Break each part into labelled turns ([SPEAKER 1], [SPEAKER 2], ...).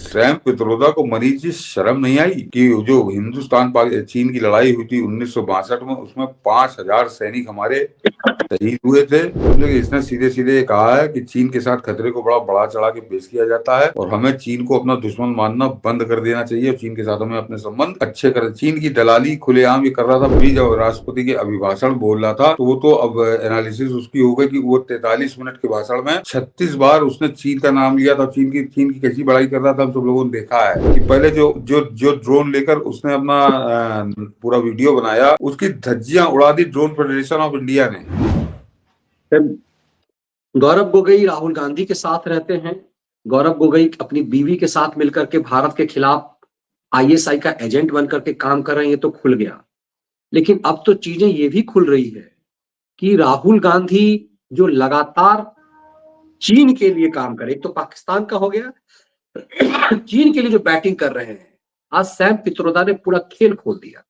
[SPEAKER 1] Sam Pitroda को मनीष जी शर्म नहीं आई कि जो हिंदुस्तान चीन की लड़ाई हुई थी 1962 में, उसमें 5,000 सैनिक हमारे शहीद हुए थे। इसने सीधे सीधे कहा है कि चीन के साथ खतरे को बड़ा बढ़ा चढ़ा के पेश किया जाता है और हमें चीन को अपना दुश्मन मानना बंद कर देना चाहिए और चीन के साथ हमें अपने संबंध अच्छे कर। चीन की दलाली खुलेआम ये कर रहा था। अभी जब राष्ट्रपति के अभिभाषण बोल रहा था तो वो तो अब एनालिसिस उसकी हो गई कि वो 43 मिनट के भाषण में 36 बार उसने चीन का नाम लिया था। चीन की कैसी बड़ाई कर रहा था हम सब लोगों ने देखा है कि पहले जो ड्रोन लेकर उसने अपना पूरा वीडियो बनाया, उसकी धज्जियां उड़ा दी ड्रोन फेडरेशन ऑफ इंडिया ने।
[SPEAKER 2] गौरव गोगोई राहुल गांधी के साथ रहते हैं। गौरव गोगोई अपनी बीवी के साथ मिलकर के भारत के खिलाफ आईएसआई का एजेंट बनकर के काम कर रहे हैं, ये तो खुल गया। लेकिन अब तो चीजें ये भी खुल रही है कि राहुल गांधी जो लगातार चीन के लिए काम करे, एक तो पाकिस्तान का हो गया, चीन के लिए जो बैटिंग कर रहे हैं, आज सैम पित्रोदा ने पूरा खेल खोल दिया।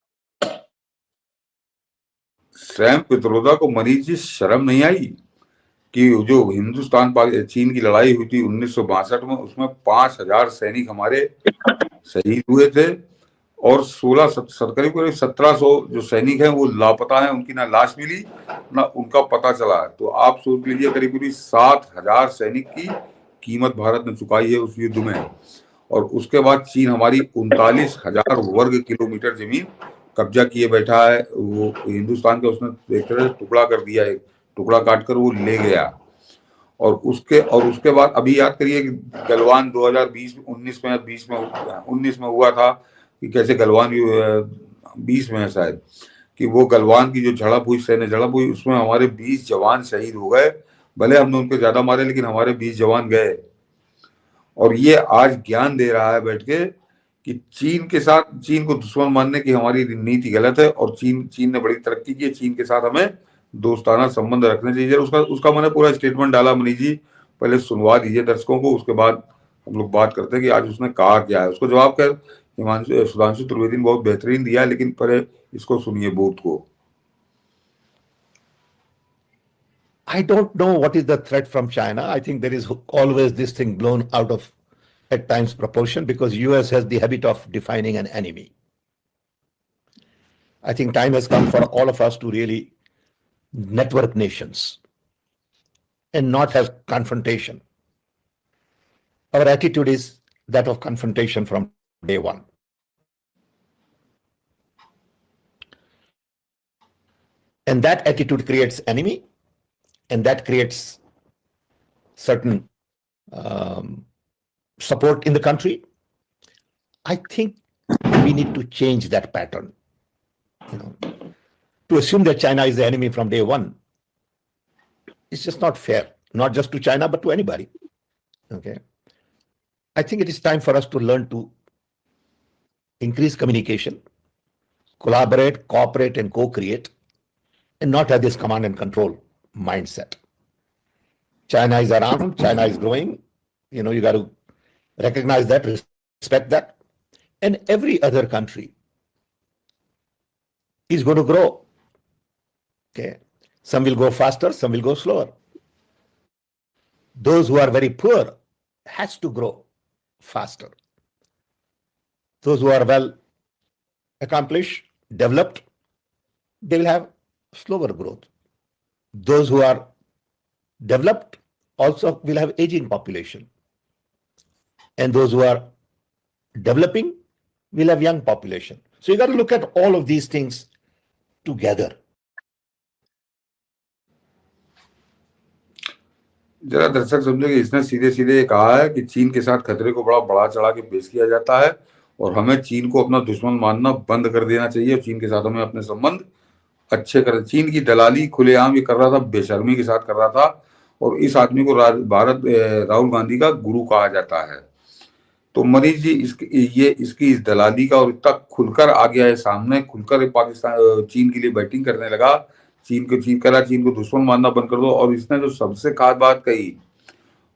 [SPEAKER 1] सैम पित्रोदा को मनीष जी शर्म नहीं आई कि जो हिंदुस्तान चीन की लड़ाई हुई थी 1962 में, उसमें 5,000 सैनिक हमारे शहीद हुए थे और 1700 जो सैनिक हैं वो लापता हैं। उनकी ना लाश मिली ना उनका पता चला। तो आप सोच लीजिए करीब 7,000 सैनिक की कीमत भारत ने चुकाई है उस युद्ध में। और उसके बाद चीन हमारी 39,000 वर्ग किलोमीटर जमीन कब्जा किए बैठा है। वो हिंदुस्तान का उसने एक तरह से टुकड़ा कर दिया, एक टुकड़ा काटकर वो ले गया। और उसके बाद अभी याद करिए कि गलवान 2019 में हुआ था कि कैसे गलवान 20 में शायद कि वो गलवान की जो झड़प हुई, सैन्य झड़प हुई, उसमें हमारे 20 जवान शहीद हो गए। भले हमने उनको ज्यादा मारे लेकिन हमारे 20 जवान गए। और ये आज ज्ञान दे रहा है बैठ के कि चीन को दुश्मन मानने की हमारी नीति गलत है और चीन ने बड़ी तरक्की की है। चीन के साथ हमें दोस्ताना संबंध रखने चाहिए। उसका मैंने पूरा स्टेटमेंट डाला। मनीष जी पहले सुनवा दीजिए दर्शकों को, उसके बाद हम लोग बात करते हैं कि आज उसने कहा क्या है। उसको जवाब कर सुधांशु त्रिवेदी ने बहुत बेहतरीन दिया, लेकिन पहले इसको सुनिए बोध को।
[SPEAKER 3] I don't know what is the threat from China. I think there is always this thing blown out of at times proportion because US has the habit of defining an enemy. I think time has come for all of us to really network nations and not have confrontation. Our attitude is that of confrontation from day one. And that attitude creates enemy, and that creates certain support in the country. I think we need to change that pattern. To assume that China is the enemy from day one, it's just not fair, not just to China, but to anybody. Okay. I think it is time for us to learn to increase communication, collaborate, cooperate, and co-create, and not have this command and control mindset. China is around, China is growing. You got to recognize that, respect that. And every other country is going to grow. Okay. Some will go faster, some will go slower. Those who are very poor has to grow faster. Those who are well accomplished, developed, they will have slower growth. Those who are developed also will have aging population. And those who are developing will have young population. So you got to look at all of these things together.
[SPEAKER 1] जरा दर्शक समझो कि इसने सीधे सीधे कहा है कि चीन के साथ खतरे को बड़ा बढ़ा चढ़ा के पेश किया जाता है और हमें चीन को अपना दुश्मन मानना बंद कर देना चाहिए और चीन के साथ हमें अपने संबंध अच्छे कर। चीन की दलाली खुलेआम ये कर रहा था, बेशर्मी के साथ कर रहा था। और इस आदमी को राहुल गांधी का गुरु कहा जाता है। तो मनीष जी इसकी इस दलाली का और इतना खुलकर आ गया है सामने, खुलकर पाकिस्तान चीन के लिए बैटिंग करने लगा। चीन को दुश्मन मानना बंद कर दो। और इसने जो सबसे खास बात कही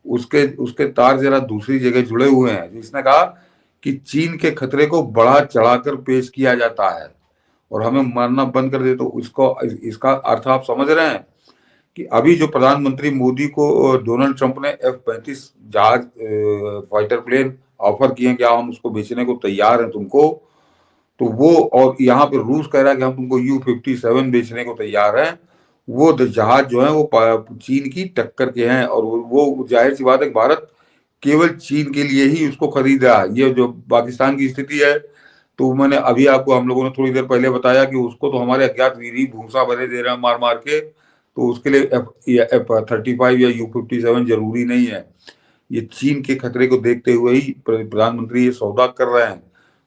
[SPEAKER 1] उसके तार जरा दूसरी जगह जुड़े हुए हैं। इसने कहा कि चीन के खतरे को बढ़ा चढ़ाकर पेश किया जाता है और हमें मारना बंद कर दे। तो इसका अर्थ आप समझ रहे हैं कि अभी जो प्रधानमंत्री मोदी को डोनाल्ड ट्रंप ने F-35 जहाज फाइटर प्लेन ऑफर किए हैं कि हम उसको बेचने को तैयार हैं तुमको, तो वो, और यहाँ पे रूस कह रहा है कि हम तुमको U-57 बेचने को तैयार हैं। वो जहाज जो है वो चीन की टक्कर के हैं, और वो जाहिर सी बात है कि भारत केवल चीन के लिए ही उसको खरीद रहा है। ये जो पाकिस्तान की स्थिति है, तो मैंने अभी आपको, हम लोगों ने थोड़ी देर पहले बताया कि उसको तो हमारे अज्ञात वीर ही भूसा भरे दे रहे हैं मार मार के, तो उसके लिए F-35 या U-57 जरूरी नहीं है। ये चीन के खतरे को देखते हुए ही प्रधानमंत्री ये सौदा कर रहे हैं।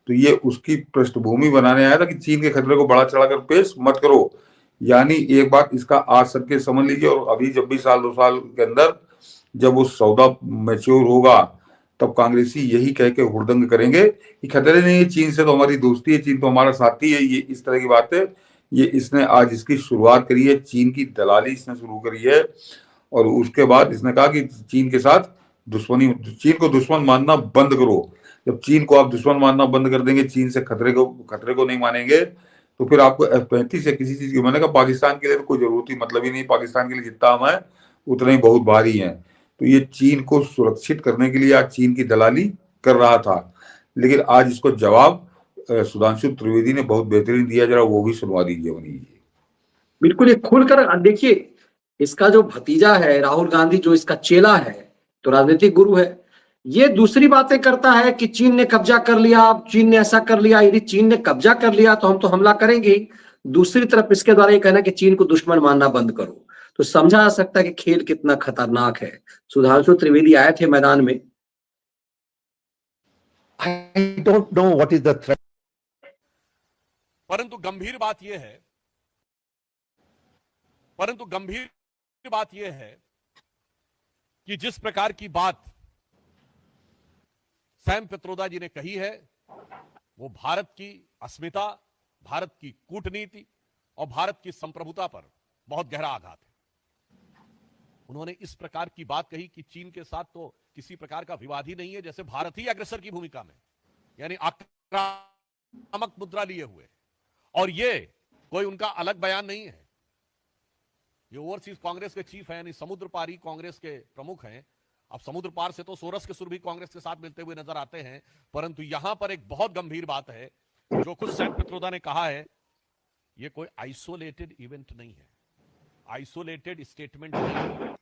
[SPEAKER 1] तो ये उसकी पृष्ठभूमि बनाने आया था कि चीन के खतरे को बढ़ा चढ़ाकर पेश मत करो। यानी एक बात इसका आज सबके समझ लीजिए, और अभी जब भी साल 2 साल के अंदर जब वो सौदा मैच्योर होगा, तब कांग्रेसी यही कह के हुड़दंग करेंगे कि खतरे नहीं है, चीन से तो हमारी दोस्ती है, चीन तो हमारा साथी है। ये इस तरह की बातें, ये इसने आज इसकी शुरुआत करी है, चीन की दलाली इसने शुरू करी है। और उसके बाद इसने कहा कि चीन के साथ दुश्मनी, चीन को दुश्मन मानना बंद करो। जब चीन को आप दुश्मन मानना बंद कर देंगे, चीन से खतरे को नहीं मानेंगे, तो फिर आपको F-35 या किसी चीज की, मैंने कहा पाकिस्तान के लिए तो कोई जरूरत ही मतलब ही नहीं, पाकिस्तान के लिए जितना हम है उतना ही बहुत भारी है। तो ये चीन को सुरक्षित करने के लिए आज चीन की दलाली कर रहा था, लेकिन आज इसको जवाब सुधांशु त्रिवेदी ने बहुत बेहतरीन दिया, जरा वो भी सुनवा दीजिए उन्हीं।
[SPEAKER 2] बिल्कुल, ये खुलकर देखिए, इसका जो भतीजा है राहुल गांधी, जो इसका चेला है, तो राजनीतिक गुरु है, ये दूसरी बातें करता है कि चीन ने कब्जा कर लिया, चीन ने ऐसा कर लिया, यदि चीन ने कब्जा कर लिया तो हम तो हमला करेंगे ही। दूसरी तरफ इसके द्वारा ये कहना कि चीन को दुश्मन मानना बंद करो, तो समझा जा सकता है कि खेल कितना खतरनाक है। सुधांशु त्रिवेदी आए थे मैदान में।
[SPEAKER 3] I don't know what is the threat.
[SPEAKER 4] परंतु गंभीर बात यह है कि जिस प्रकार की बात सैम पित्रोदा जी ने कही है, वो भारत की अस्मिता, भारत की कूटनीति और भारत की संप्रभुता पर बहुत गहरा आघात है। उन्होंने इस प्रकार की बात कही कि चीन के साथ तो किसी प्रकार का विवाद ही नहीं है, जैसे भारत ही अग्रसर की भूमिका में, यानी आक्रामक मुद्रा लिए हुए, और ये कोई उनका अलग बयान नहीं है। ये ओवरसीज कांग्रेस के चीफ हैं, यानी समुद्र पारी कांग्रेस के प्रमुख हैं। अब समुद्र पार से तो सोरस के सुर भी कांग्रेस के साथ मिलते हुए नजर आते हैं, परंतु यहां पर एक बहुत गंभीर बात है जो खुद सैम पित्रोदा ने कहा है। ये कोई आइसोलेटेड इवेंट नहीं है, आइसोलेटेड स्टेटमेंट नहीं है।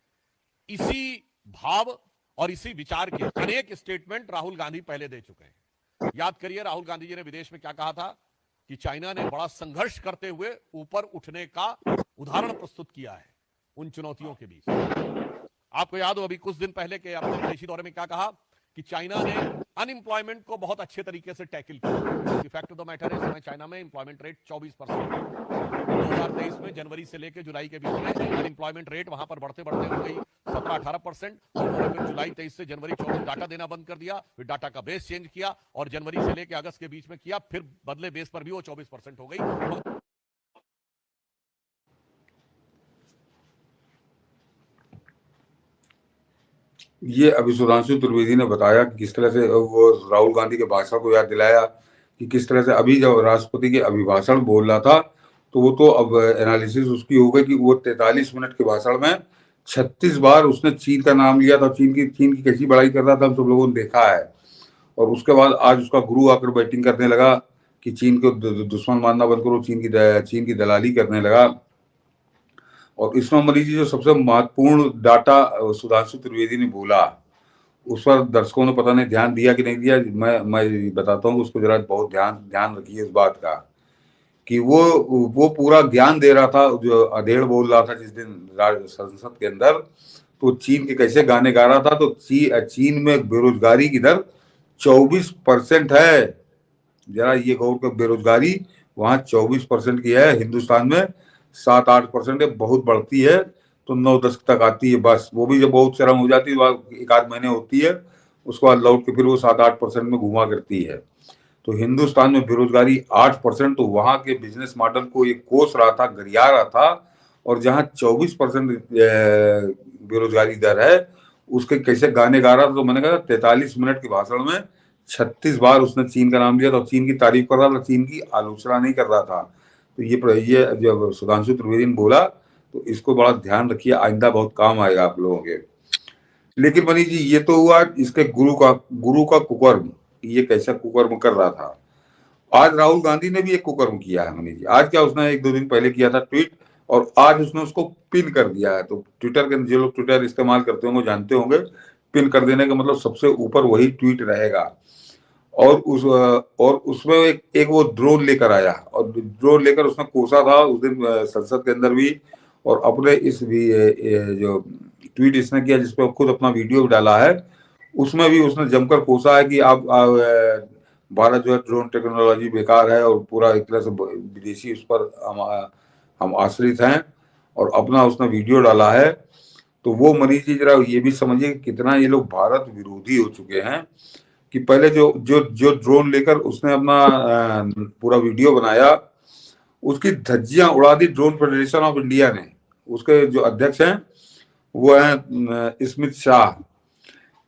[SPEAKER 4] इसी भाव और इसी विचार के अनेक स्टेटमेंट राहुल गांधी पहले दे चुके हैं। याद करिए, राहुल गांधी जी ने विदेश में क्या कहा था कि चाइना ने बड़ा संघर्ष करते हुए ऊपर उठने का उदाहरण प्रस्तुत किया है उन चुनौतियों के बीच। आपको याद हो अभी कुछ दिन पहले के अपने विदेशी दौरे में क्या कहा कि चाइना ने अनएम्प्लॉयमेंट को बहुत अच्छे तरीके से टैकल किया। फैक्ट ऑफ द मैटर है, इस समय चाइना में एम्प्लॉयमेंट रेट 24%। 2023 में जनवरी से लेकर जुलाई के बीच में अनएम्प्लॉयमेंट रेट वहां पर बढ़ते बढ़ते हो गई 17-18%। उन्होंने फिर जुलाई 23 से जनवरी 24 डाटा देना बंद कर दिया, फिर डाटा का बेस चेंज किया और जनवरी से लेकर अगस्त के बीच में किया, फिर बदले बेस पर भी वो 24% हो गई।
[SPEAKER 1] ये अभी सुधांशु त्रिवेदी ने बताया कि किस तरह से वो राहुल गांधी के भाषण को याद दिलाया कि किस तरह से अभी जब राष्ट्रपति के अभिभाषण बोल रहा था, तो वो तो अब एनालिसिस उसकी हो गई कि वो 43 मिनट के भाषण में 36 बार उसने चीन का नाम लिया था, चीन की कैसी बड़ाई कर रहा था, हम सब लोगों ने देखा है। और उसके बाद आज उसका गुरु आकर बैटिंग करने लगा कि चीन को दुश्मन मानना बंद करो, चीन की दलाली करने लगा। और इसमें मरीज जो सबसे महत्वपूर्ण डाटा सुधांशु त्रिवेदी ने बोला, उस पर दर्शकों ने पता नहीं ध्यान दिया कि नहीं दिया। मैं बताता हूँ, उसको जरा बहुत ध्यान रखिए इस बात का कि वो पूरा ज्ञान दे रहा था, जो अधेड़ बोल रहा था जिस दिन संसद के अंदर, तो चीन के कैसे गाने गा रहा था। तो चीन में बेरोजगारी की दर 24% है। जरा ये गौर कर, बेरोजगारी वहां 24% की है, हिंदुस्तान में 7-8% है, बहुत बढ़ती है तो 9-10 तक आती है बस। वो भी जब बहुत चरम हो जाती है, एक आध महीने होती है, उसके बाद लौट के फिर वो 7-8% में घुमा करती है। तो हिंदुस्तान में बेरोजगारी 8%, तो वहां के बिजनेस मॉडल को ये कोस रहा था, गरिया रहा था। और जहां 24% बेरोजगारी दर है, उसके कैसे गाने गा रहा था। तो मैंने कहा 43 मिनट के भाषण में 36 बार उसने चीन का नाम लिया था, चीन की तारीफ कर रहा था, चीन की आलोचना नहीं कर रहा था। तो ये जब सुधांशु त्रिवेदी ने बोला, तो इसको बड़ा ध्यान रखिए, आइंदा बहुत काम आएगा आप लोगों के। लेकिन मनीष जी ये तो हुआ इसके गुरु का कुकर्म, ये कैसा कुकर्म कर रहा था। आज राहुल गांधी ने भी एक कुकर्म किया है मनीष जी। आज क्या उसने 1-2 दिन पहले किया था ट्वीट, और आज उसने उसको पिन कर दिया है। तो ट्विटर के जो लोग ट्विटर इस्तेमाल करते होंगे जानते होंगे, पिन कर देने का मतलब सबसे ऊपर वही ट्वीट रहेगा। और उसमें एक वो ड्रोन लेकर आया, और ड्रोन लेकर उसने कोसा था उस दिन संसद के अंदर भी, और अपने इस भी जो ट्वीट इसने किया जिसपे खुद अपना वीडियो भी डाला है, उसमें भी उसने जमकर कोसा है कि भारत जो है ड्रोन टेक्नोलॉजी बेकार है और पूरा एक तरह से विदेशी उस पर हम आश्रित हैं, और अपना उसने वीडियो डाला है। तो वो मनीष जी जरा ये भी समझिए कि कितना ये लोग भारत विरोधी हो चुके हैं, कि पहले जो जो जो ड्रोन लेकर उसने अपना पूरा वीडियो बनाया, उसकी धज्जियां उड़ा दी ड्रोन फेडरेशन ऑफ इंडिया ने। उसके जो अध्यक्ष हैं वो हैं स्मित शाह।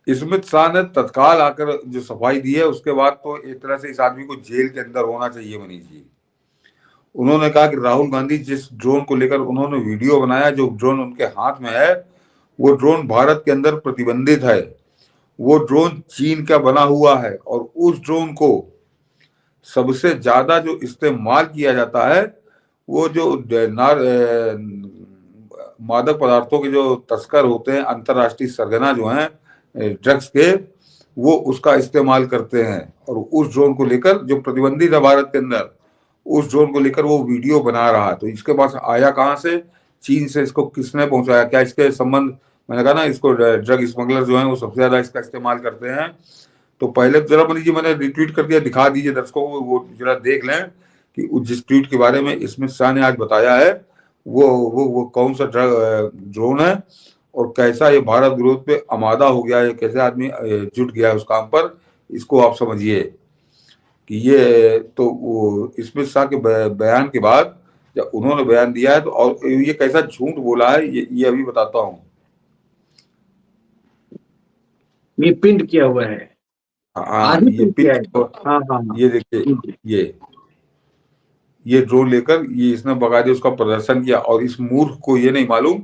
[SPEAKER 1] स्मित शाह ने तत्काल आकर जो सफाई दी है, उसके बाद तो एक तरह से इस आदमी को जेल के अंदर होना चाहिए मनीष जी। उन्होंने कहा कि राहुल गांधी जिस ड्रोन को लेकर उन्होंने वीडियो बनाया, जो ड्रोन उनके हाथ में है, वो ड्रोन भारत के अंदर प्रतिबंधित है। वो ड्रोन चीन का बना हुआ है, और उस ड्रोन को सबसे ज्यादा जो इस्तेमाल किया जाता है वो जो मादक पदार्थों के जो तस्कर होते हैं, अंतरराष्ट्रीय सरगना जो हैं ड्रग्स के, वो उसका इस्तेमाल करते हैं। और उस ड्रोन को लेकर जो प्रतिबंधित है भारत के अंदर, उस ड्रोन को लेकर वो वीडियो बना रहा है। तो इसके पास आया कहाँ से? चीन से। इसको किसने पहुंचाया? क्या इसके संबंध, मैंने कहा ना इसको ड्रग स्मगलर जो है वो सबसे ज्यादा इसका इस्तेमाल करते हैं। तो पहले जरा मनीष जी मैंने रिट्वीट कर दिया, दिखा दीजिए दर्शकों को, वो जरा देख लें कि जिस ट्वीट के बारे में स्मित शाह ने आज बताया है वो कौन सा ड्रोन है, और कैसा ये भारत विरोध पे आमादा हो गया है, कैसे आदमी जुट गया है उस काम पर। इसको आप समझिए कि ये तो वो स्मित शाह के बयान के बाद जब उन्होंने बयान दिया है, तो और ये कैसा झूठ बोला है ये अभी बताता हूँ।
[SPEAKER 2] ये पिंड किया हुआ है,
[SPEAKER 1] हाँ
[SPEAKER 2] आज ही
[SPEAKER 1] ये
[SPEAKER 2] पिंड किया है। हाँ हाँ हाँ।
[SPEAKER 1] ये देखिए ये ड्रोन लेकर ये इसने बकायदे उसका प्रदर्शन किया, और इस मूर्ख को ये नहीं मालूम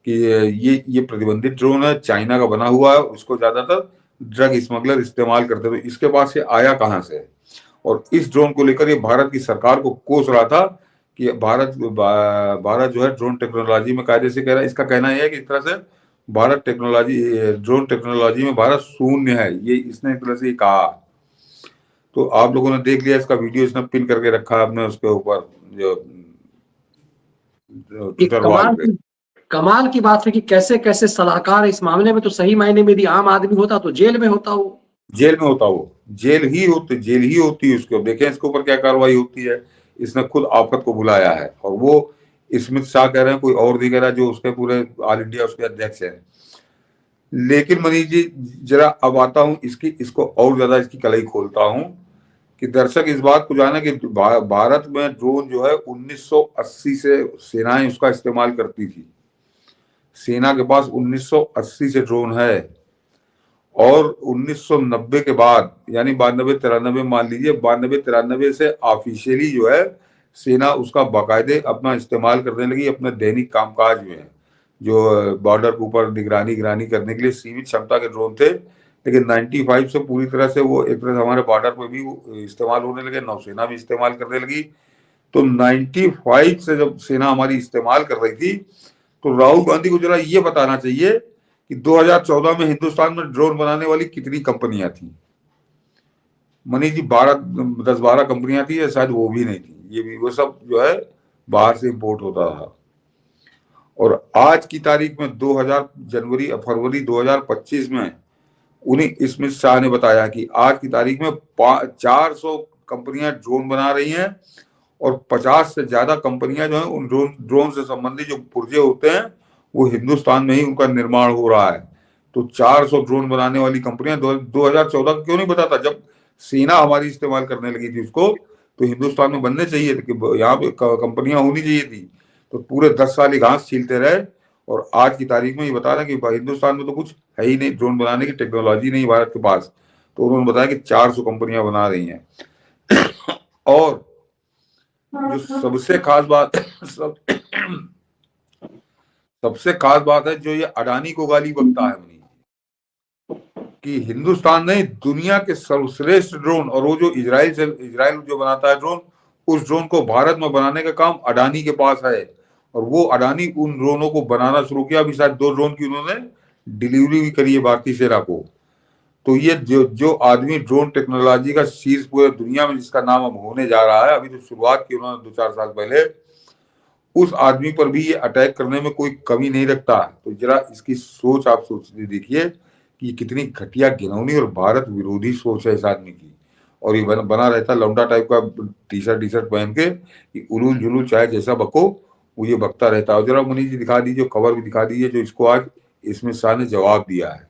[SPEAKER 1] कि ये प्रतिबंधित ड्रोन है, चाइना का बना हुआ है, उसको ज्यादातर ड्रग स्मगलर इस्तेमाल करते थे। इसके पास ये आया कहाँ से? और इस ड्रोन को लेकर ये भारत की सरकार को कोस रहा था कि भारत जो है ड्रोन टेक्नोलॉजी में कायदे से कह रहा है। इसका कहना यह है कि इस तरह से भारत ड्रोन टेक्नोलॉजी में भारत शून्य है, ये इसने एक तरह से कहा। तो आप लोगों ने देख लिया इसका वीडियो, इसने पिन करके रखा है अपने उसके ऊपर जो ट्विटर वॉल पे।
[SPEAKER 2] कमाल की बात है कि कैसे कैसे सलाहकार इस मामले में, तो सही मायने में यदि आम आदमी होता तो जेल में होता। वो
[SPEAKER 1] जेल में होता, वो जेल ही होती है उसके। देखें इसके ऊपर क्या कार्रवाई होती है। इसने खुद आफत को बुलाया है, और वो स्मित शाह कह रहे हैं, कोई और नहीं कह रहा, जो उसके पूरे ऑल इंडिया उसके अध्यक्ष हैं। लेकिन मनीष जी जरा अब आता हूं इसको और ज्यादा इसकी कलई खोलता हूं कि दर्शक इस बात को जाने कि भारत में ड्रोन जो है 1980 से सेनाएं उसका इस्तेमाल करती थी। सेना के पास 1980 से ड्रोन है, और 1990 के बाद यानी 92-93 मान लीजिए, 92-93 से ऑफिशियली जो है सेना उसका बाकायदे अपना इस्तेमाल करने लगी अपने दैनिक कामकाज में। जो बॉर्डर के ऊपर निगरानी करने के लिए सीमित क्षमता के ड्रोन थे, लेकिन 95 से पूरी तरह से वो एक तरह से हमारे बॉर्डर पर भी इस्तेमाल होने लगे, नौसेना भी इस्तेमाल करने लगी। तो 95 से जब सेना हमारी इस्तेमाल कर रही थी, तो राहुल गांधी को जरा ये बताना चाहिए कि 2014 में हिंदुस्तान में ड्रोन बनाने वाली कितनी कंपनियां थी। मनीष जी 10-12 कंपनियां थी, या शायद वो भी नहीं थी, ये भी वो सब जो है बाहर से इंपोर्ट होता था। और आज की तारीख में फरवरी 2025 में उन्हीं स्मित शाह ने बताया कि आज की तारीख में 400 कंपनियां ड्रोन बना रही हैं, और 50 से ज्यादा कंपनियां जो है उन ड्रोन से संबंधित जो पुर्जे होते हैं वो हिंदुस्तान में ही उनका निर्माण हो रहा है। तो 400 ड्रोन बनाने वाली कंपनियां 2014 क्यों नहीं बताता? जब सेना हमारी इस्तेमाल करने लगी थी उसको, तो हिंदुस्तान में बनने चाहिए थे कि यहाँ पे कंपनियां होनी चाहिए थी। तो पूरे 10 साल ही घास छीलते रहे, और आज की तारीख में ये बता रहे हैं कि हिंदुस्तान में तो कुछ है ही नहीं, ड्रोन बनाने की टेक्नोलॉजी नहीं भारत के पास। तो उन्होंने बताया कि 400 कंपनियां बना रही हैं। और जो सबसे खास बात सबसे खास बात है, जो ये अडानी को गाली बकता है कि हिंदुस्तान ने दुनिया के सर्वश्रेष्ठ ड्रोन, और वो जो इजराइल जो बनाता है ड्रोन, उस ड्रोन को भारत में बनाने का काम अडानी के पास है, और वो अडानी उन ड्रोनों को बनाना शुरू किया। अभी शायद 2 ड्रोन की उन्होंने डिलीवरी भी करी है भारतीय सेना को। तो ये जो आदमी ड्रोन टेक्नोलॉजी का शीर्ष पूरे दुनिया में जिसका नाम अब होने जा रहा है, अभी तो शुरुआत की उन्होंने 2-4 साल पहले, उस आदमी पर भी ये अटैक करने में कोई कमी नहीं रखता। तो जरा इसकी सोच आप सोच देखिए कि कितनी घटिया, घिनौनी और भारत विरोधी सोच है इस आदमी की। और ये बना रहता लौंडा टाइप का टी शर्ट पहन के कि उलूल जुलूल चाहे जैसा बको, वो ये बकता रहता है। और जरा मनीष जी दिखा दीजिए, खबर भी दिखा दीजिए जो इसको आज इसमें शाह ने जवाब दिया है।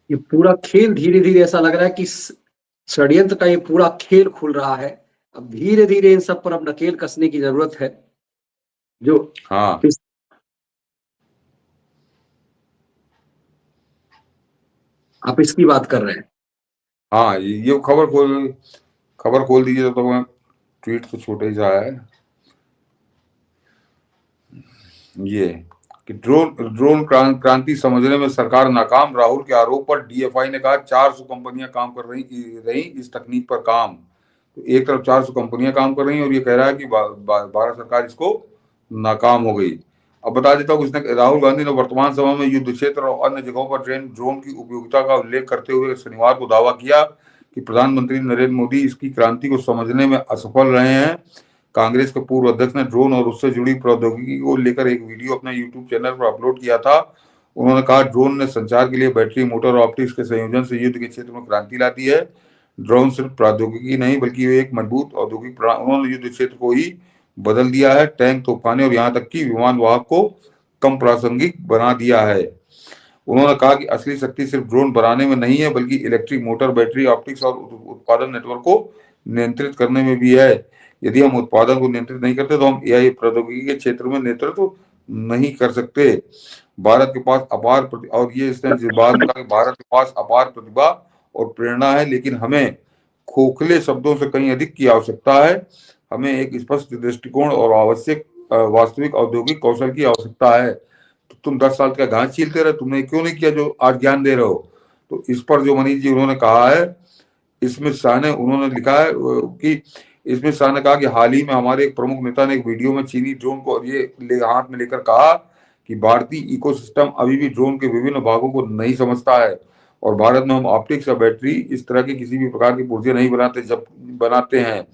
[SPEAKER 2] ये पूरा खेल धीरे धीरे ऐसा लग रहा है कि षड्यंत्र का ये पूरा खेल खुल रहा है। अब धीरे धीरे इन सब पर अब नकेल कसने की जरूरत है। जो
[SPEAKER 1] हाँ,
[SPEAKER 2] आप इसकी बात कर रहे हैं।
[SPEAKER 1] हाँ, ये खबर खोल दीजिए तो मैं, ट्वीट तो छोटा ही सा है ये कि ड्रोन क्रांति समझने में सरकार नाकाम, राहुल के आरोप पर डीएफआई ने कहा 400 कंपनियां काम कर रही इस तकनीक पर काम। तो एक तरफ 400 कंपनियां काम कर रही हैं और ये कह रहा है कि भारत सरकार इसको नाकाम हो गई। अब बता देता हूँ, उसने राहुल गांधी ने वर्तमान समय में युद्ध क्षेत्र और अन्य जगहों पर ड्रोन की उपयोगिता का उल्लेख करते हुए शनिवार को दावा किया कि प्रधानमंत्री नरेंद्र मोदी इसकी क्रांति को समझने में असफल रहे हैं। कांग्रेस के पूर्व अध्यक्ष ने ड्रोन और उससे जुड़ी प्रौद्योगिकी को लेकर एक वीडियो अपने यूट्यूब चैनल पर अपलोड किया था। उन्होंने कहा, ड्रोन ने संचार के लिए बैटरी, मोटर और ऑप्टिक्स के संयोजन से युद्ध के क्षेत्र में क्रांति ला दी है। ड्रोन सिर्फ प्रौद्योगिकी नहीं बल्कि एक मजबूत औद्योगिक उन्होंने युद्ध क्षेत्र को ही बदल दिया है। टैंक, तोपखाने और यहाँ तक कि विमान वाहक को कम प्रासंगिक बना दिया है। उन्होंने कहा कि असली शक्ति सिर्फ ड्रोन बनाने में नहीं है बल्कि इलेक्ट्रिक मोटर, बैटरी, ऑप्टिक्स और उत्पादन नेटवर्क को नियंत्रित करने में भी है। यदि हम उत्पादन को नियंत्रित नहीं करते तो हम एआई प्रौद्योगिकी के क्षेत्र में नेतृत्व नहीं कर सकते। भारत के पास और ये इसने बाद में कहा कि भारत के पास अपार प्रतिभा और प्रेरणा है, लेकिन हमें खोखले शब्दों से कहीं अधिक की आवश्यकता है। हमें एक स्पष्ट दृष्टिकोण और आवश्यक वास्तविक औद्योगिक कौशल की आवश्यकता है। तो तुम 10 साल का घास छीलते रहे, तुमने क्यों नहीं किया जो आज ज्ञान दे रहे हो। तो इस पर जो मनीष जी उन्होंने कहा है, इसमें शाह ने उन्होंने लिखा है कि इसमें शाह ने कहा कि हाल ही में हमारे एक प्रमुख नेता ने एक वीडियो में चीनी ड्रोन को ये हाथ में लेकर कहा कि भारतीय इकोसिस्टम अभी भी ड्रोन के विभिन्न भागों को नहीं समझता है और भारत में हम ऑप्टिक्स या बैटरी इस तरह की किसी भी प्रकार की पुर्जे नहीं बनाते हैं,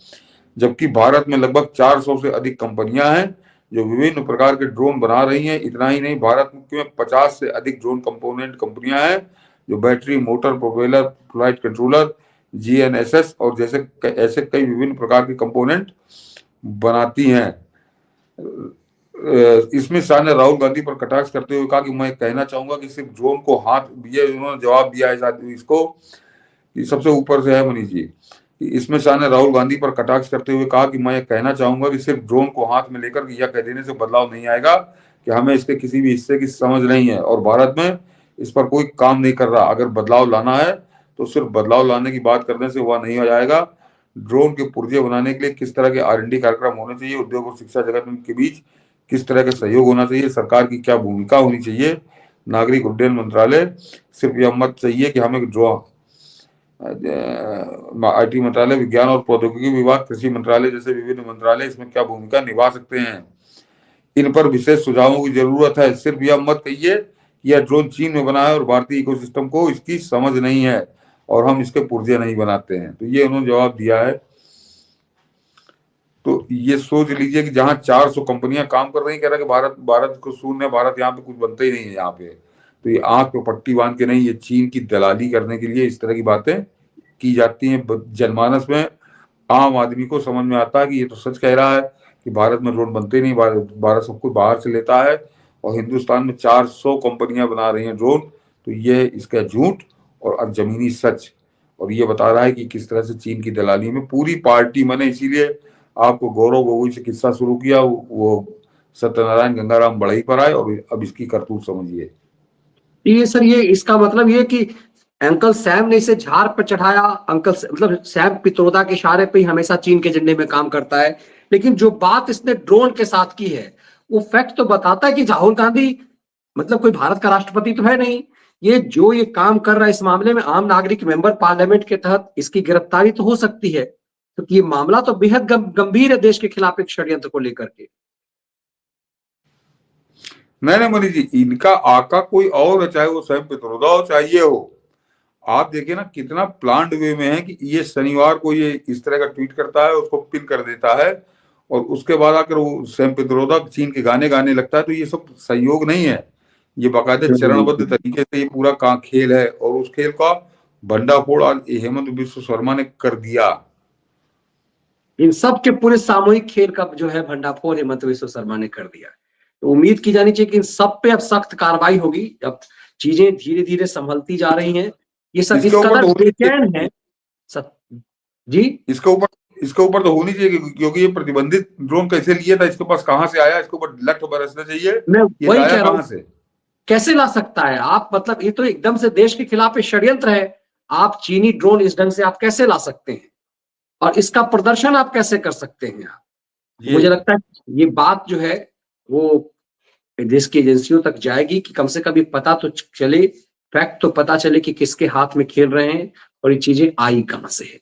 [SPEAKER 1] जबकि भारत में लगभग 400 से अधिक कंपनियां हैं जो विभिन्न प्रकार के ड्रोन बना रही हैं। इतना ही नहीं, भारत में 50 से अधिक ड्रोन कंपोनेंट कंपनियां हैं जो battery, motor, propeller, flight controller, GNSS और ऐसे कई विभिन्न प्रकार के कंपोनेंट बनाती हैं। इसमें शाह ने राहुल गांधी पर कटाक्ष करते हुए कहा कि मैं कहना चाहूंगा कि सिर्फ ड्रोन को हाथ, ये उन्होंने जवाब दिया है इसको कि सबसे ऊपर से है मनीष जी। इसमें शाह ने राहुल गांधी पर कटाक्ष करते हुए कहा कि मैं ये कहना चाहूंगा कि सिर्फ ड्रोन को हाथ में लेकर यह कह देने से बदलाव नहीं आएगा कि हमें इसके किसी भी हिस्से की समझ नहीं है और भारत में इस पर कोई काम नहीं कर रहा। अगर बदलाव लाना है तो सिर्फ बदलाव लाने की बात करने से वह नहीं हो जाएगा। ड्रोन के पुर्जे बनाने के लिए किस तरह के R&D कार्यक्रम होने चाहिए, उद्योग और शिक्षा जगत के बीच किस तरह का सहयोग होना चाहिए, सरकार की क्या भूमिका होनी चाहिए, नागरिक उड्डयन मंत्रालय सिर्फ यह मत चाहिए कि हमें IT मंत्रालय, विज्ञान और प्रौद्योगिकी विभाग, कृषि मंत्रालय जैसे विभिन्न मंत्रालय इसमें क्या भूमिका निभा सकते हैं, इन पर विशेष सुझावों की जरूरत है। सिर्फ यह मत कहिए कि यह ड्रोन चीन में बना है और भारतीय इकोसिस्टम को इसकी समझ नहीं है और हम इसके पुर्जे नहीं बनाते हैं। तो ये उन्होंने जवाब दिया है। तो ये सोच लीजिए कि जहां 400 कंपनियां काम कर रही, कह रहा कि भारत को शून्य, भारत यहाँ पे कुछ बनता ही नहीं है यहाँ पे। तो ये आंख पे पट्टी बांध के नहीं, ये चीन की दलाली करने के लिए इस तरह की बातें की जाती हैं। जनमानस में आम आदमी को समझ में आता है कि ये तो सच कह रहा है कि भारत में ड्रोन बनते नहीं, भारत सब कुछ बाहर से लेता है और हिंदुस्तान में 400 कंपनियां बना रही हैं ड्रोन। तो ये इसका झूठ और जमीनी सच, और ये बता रहा है कि किस तरह से चीन की दलाली में पूरी पार्टी, मैंने इसीलिए आपको गौरव गोगोई से किस्सा शुरू किया, वो सत्यनारायण गंगाराम बढ़ई पर आए और अब इसकी करतूत समझिए।
[SPEAKER 2] ये सर, ये इसका मतलब ये कि अंकल सैम ने इसे झाड़ पर चढ़ाया। मतलब सैम पित्रोदा के इशारे पे ही हमेशा चीन के झंडे में काम करता है, लेकिन जो बात इसने ड्रोन के साथ की है वो फैक्ट तो बताता है कि राहुल गांधी मतलब कोई भारत का राष्ट्रपति तो है नहीं। ये काम कर रहा है इस मामले में आम नागरिक मेंबर पार्लियामेंट के तहत इसकी गिरफ्तारी तो हो सकती है, क्योंकि ये मामला तो बेहद गंभीर है देश के खिलाफ एक षड्यंत्र को लेकर के।
[SPEAKER 1] नहीं मनीष जी, इनका आका कोई और है, चाहे वो स्वयं पित्रोदा हो चाहे ये हो। आप देखिए ना कितना प्लान्ड वे में है कि ये शनिवार को ये इस तरह का ट्वीट करता है, उसको पिन कर देता है, और उसके बाद आकर वो स्वयं पित्रोदा चीन के गाने गाने लगता है। तो ये सब सहयोग नहीं है, ये बाकायदे चरणबद्ध तरीके से ये पूरा खेल है, और उस खेल का भंडाफोड़ आज हेमंत बिस्व शर्मा ने कर दिया।
[SPEAKER 2] इन सब के पूरे सामूहिक खेल का जो है भंडाफोड़ हेमंत बिस्व शर्मा ने कर दिया। तो उम्मीद की जानी चाहिए कि इन सब पे अब सख्त कार्रवाई होगी। अब चीजें धीरे धीरे संभलती जा रही हैं, ये सब इस कदर बेचैन है जी।
[SPEAKER 1] इसके ऊपर तो होनी चाहिए, क्योंकि ये प्रतिबंधित ड्रोन कैसे लिया था, इसके पास कहां से आया, इसके ऊपर लठ बरसना चाहिए।
[SPEAKER 2] मैं वही कह रहा हूं,
[SPEAKER 1] से
[SPEAKER 2] कैसे ला सकता है आप, मतलब ये तो एकदम से देश के खिलाफ एक षड्यंत्र है। आप चीनी ड्रोन इस ढंग से आप कैसे ला सकते हैं, और इसका प्रदर्शन आप कैसे कर सकते हैं आप? मुझे लगता है ये बात जो है वो देश की एजेंसियों तक जाएगी कि कम से कम ये पता तो चले, फैक्ट तो पता चले कि किसके हाथ में खेल रहे हैं और ये चीजें आई कहां से है।